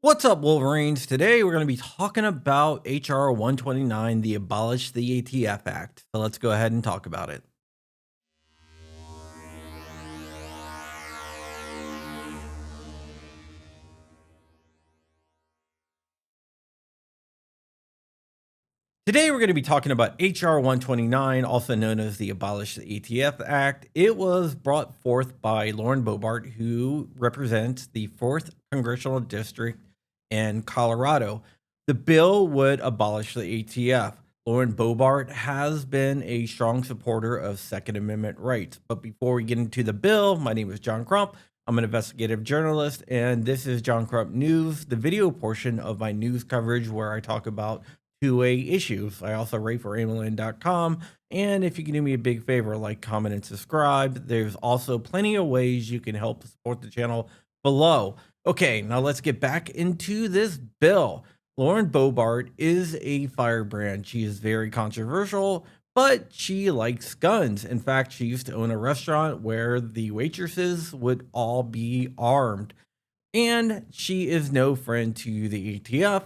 What's up, Wolverines? Today we're going to be talking about HR 129, the Abolish the ATF Act. So let's go ahead and talk about it. Today we're going to be talking about HR 129, also known as the Abolish the ATF Act. It was brought forth by Lauren Boebert, who represents the 4th Congressional District in Colorado. The bill would abolish the ATF. Lauren Boebert has been a strong supporter of Second Amendment rights. But before we get into the bill, my name is John Crump. I'm an investigative journalist, and this is John Crump News, the video portion of my news coverage where I talk about 2A issues. I also write for AMLN.com. And if you can do me a big favor, like, comment, and subscribe, there's also plenty of ways you can help support the channel below. Okay, now let's get back into this bill. Lauren Boebert is a firebrand. She is very controversial, but she likes guns. In fact, she used to own a restaurant where the waitresses would all be armed. And she is no friend to the ATF.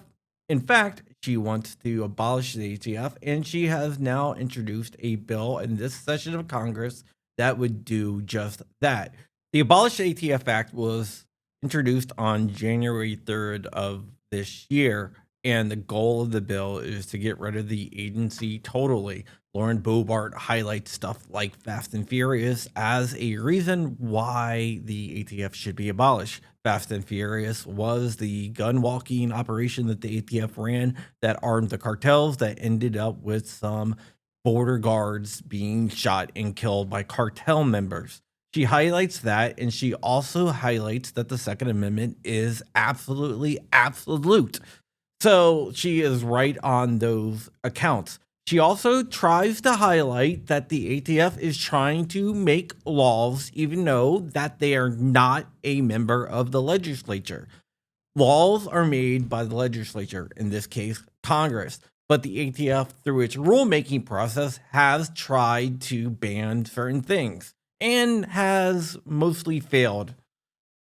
In fact, she wants to abolish the ATF, and she has now introduced a bill in this session of Congress that would do just that. The Abolish the ATF Act was introduced on January 3rd of this year, and the goal of the bill is to get rid of the agency totally. Lauren Boebert highlights stuff like Fast and Furious as a reason why the ATF should be abolished. Fast and Furious was the gun walking operation that the ATF ran that armed the cartels that ended up with some border guards being shot and killed by cartel members. She highlights that, and she also highlights that the Second Amendment is absolutely absolute. So she is right on those accounts. She also tries to highlight that the ATF is trying to make laws, even though that they are not a member of the legislature. Laws are made by the legislature, in this case, Congress. But the ATF, through its rulemaking process, has tried to ban certain things and has mostly failed.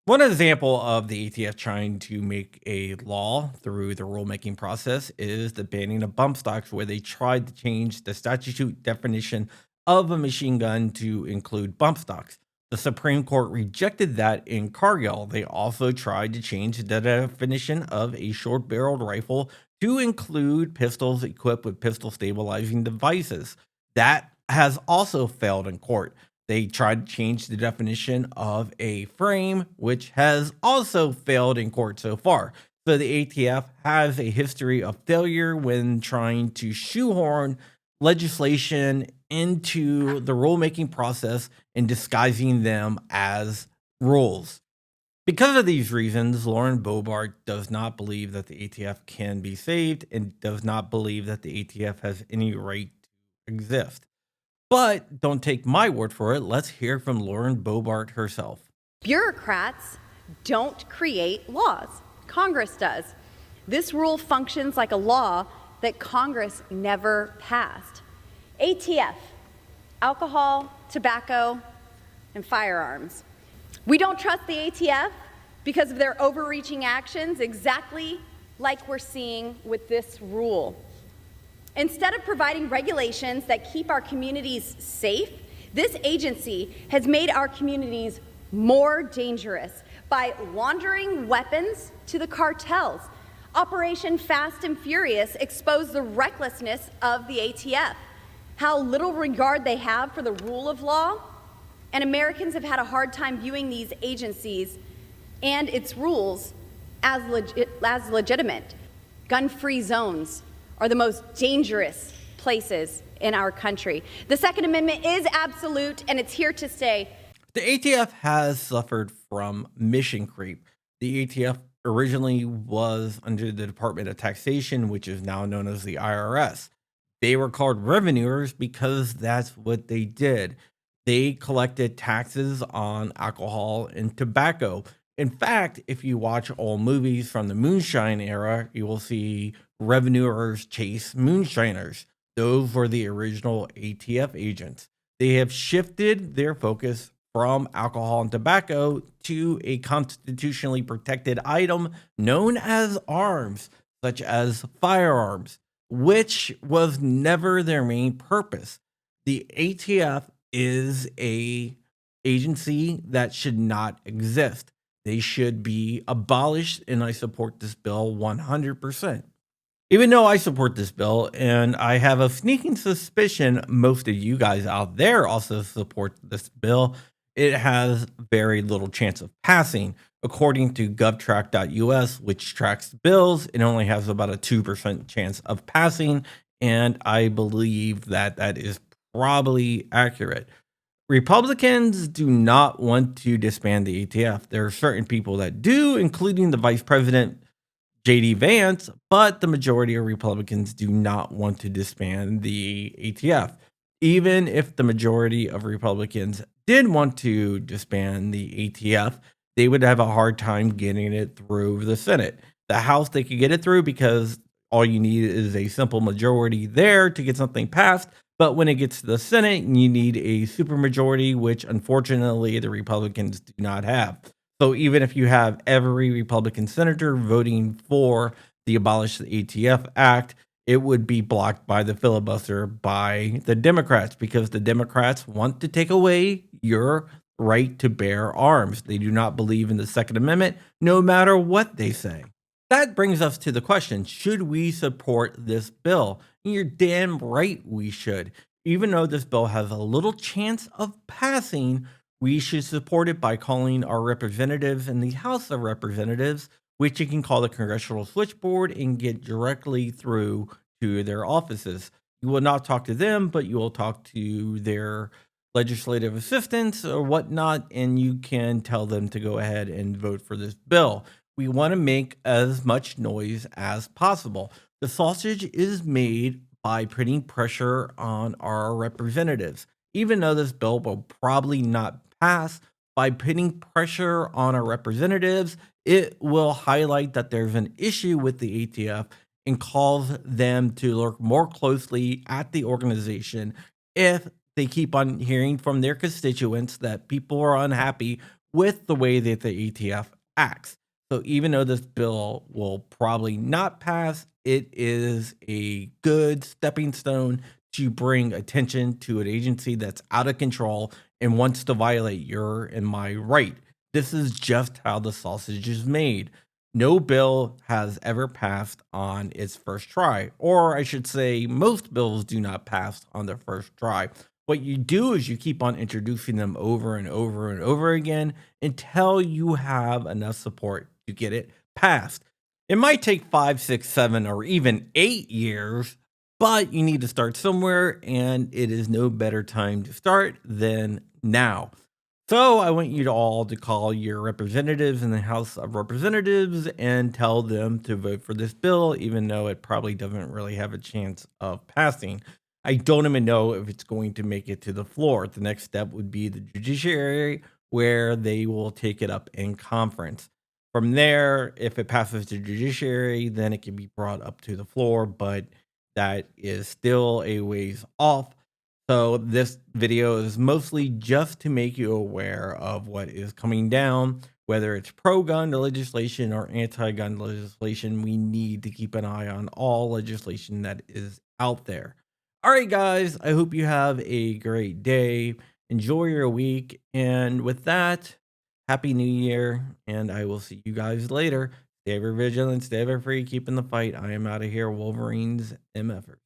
One example of the ATF trying to make a law through the rulemaking process is the banning of bump stocks, where they tried to change the statute definition of a machine gun to include bump stocks. The Supreme Court rejected that in Cargill. They also tried to change the definition of a short-barreled rifle to include pistols equipped with pistol stabilizing devices. That has also failed in court. They tried to change the definition of a frame, which has also failed in court so far. So the ATF has a history of failure when trying to shoehorn legislation into the rulemaking process and disguising them as rules. Because of these reasons, Lauren Boebert does not believe that the ATF can be saved and does not believe that the ATF has any right to exist. But don't take my word for it. Let's hear from Lauren Boebert herself. Bureaucrats don't create laws. Congress does. This rule functions like a law that Congress never passed. ATF, alcohol, tobacco, and firearms. We don't trust the ATF because of their overreaching actions, exactly like we're seeing with this rule. Instead of providing regulations that keep our communities safe, this agency has made our communities more dangerous by laundering weapons to the cartels. Operation Fast and Furious exposed the recklessness of the ATF, how little regard they have for the rule of law, and Americans have had a hard time viewing these agencies and its rules as legitimate. Gun-free zones are the most dangerous places in our country. The Second Amendment is absolute, and it's here to stay. The ATF has suffered from mission creep. The ATF originally was under the Department of Taxation, which is now known as the IRS. They were called revenuers because that's what they did. They collected taxes on alcohol and tobacco. In fact, if you watch old movies from the moonshine era, you will see revenuers chase moonshiners. Those were the original ATF agents. They have shifted their focus from alcohol and tobacco to a constitutionally protected item known as arms, such as firearms, which was never their main purpose. The ATF is a agency that should not exist. They should be abolished, and I support this bill 100%. Even though I support this bill, and I have a sneaking suspicion most of you guys out there also support this bill, it has very little chance of passing. According to govtrack.us, which tracks bills, it only has about a 2% chance of passing, and I believe that that is probably accurate. Republicans do not want to disband the ATF. There are certain people that do, including the Vice President JD Vance, but the majority of Republicans do not want to disband the ATF. Even if the majority of Republicans did want to disband the ATF, they would have a hard time getting it through the Senate. The House, they could get it through because all you need is a simple majority there to get something passed. But when it gets to the Senate, you need a supermajority, which unfortunately the Republicans do not have. So even if you have every Republican senator voting for the Abolish the ATF Act, it would be blocked by the filibuster by the Democrats because the Democrats want to take away your right to bear arms. They do not believe in the Second Amendment, no matter what they say. That brings us to the question, should we support this bill? And you're damn right we should. Even though this bill has a little chance of passing, we should support it by calling our representatives in the House of Representatives, which you can call the Congressional Switchboard and get directly through to their offices. You will not talk to them, but you will talk to their legislative assistants or whatnot, and you can tell them to go ahead and vote for this bill. We want to make as much noise as possible. The sausage is made by putting pressure on our representatives. Even though this bill will probably not pass, by putting pressure on our representatives, it will highlight that there's an issue with the ATF and cause them to look more closely at the organization if they keep on hearing from their constituents that people are unhappy with the way that the ATF acts. So even though this bill will probably not pass, it is a good stepping stone to bring attention to an agency that's out of control and wants to violate your and my right. This is just how the sausage is made. No bill has ever passed on its first try, or I should say, most bills do not pass on their first try. What you do is you keep on introducing them over and over and over again until you have enough support to get it passed. It might take 5, 6, 7, or even 8 years, but you need to start somewhere, and it is no better time to start than now. So I want you to all to call your representatives in the House of Representatives and tell them to vote for this bill, even though it probably doesn't really have a chance of passing. I don't even know if it's going to make it to the floor. The next step would be the judiciary, where they will take it up in conference. From there, if it passes the judiciary, then it can be brought up to the floor, but that is still a ways off. So this video is mostly just to make you aware of what is coming down, whether it's pro-gun legislation or anti-gun legislation. We need to keep an eye on all legislation that is out there. All right, guys, I hope you have a great day. Enjoy your week. And with that, Happy New Year, and I will see you guys later. Stay ever vigilant, stay ever free, keeping the fight. I am out of here. Wolverines, MFers.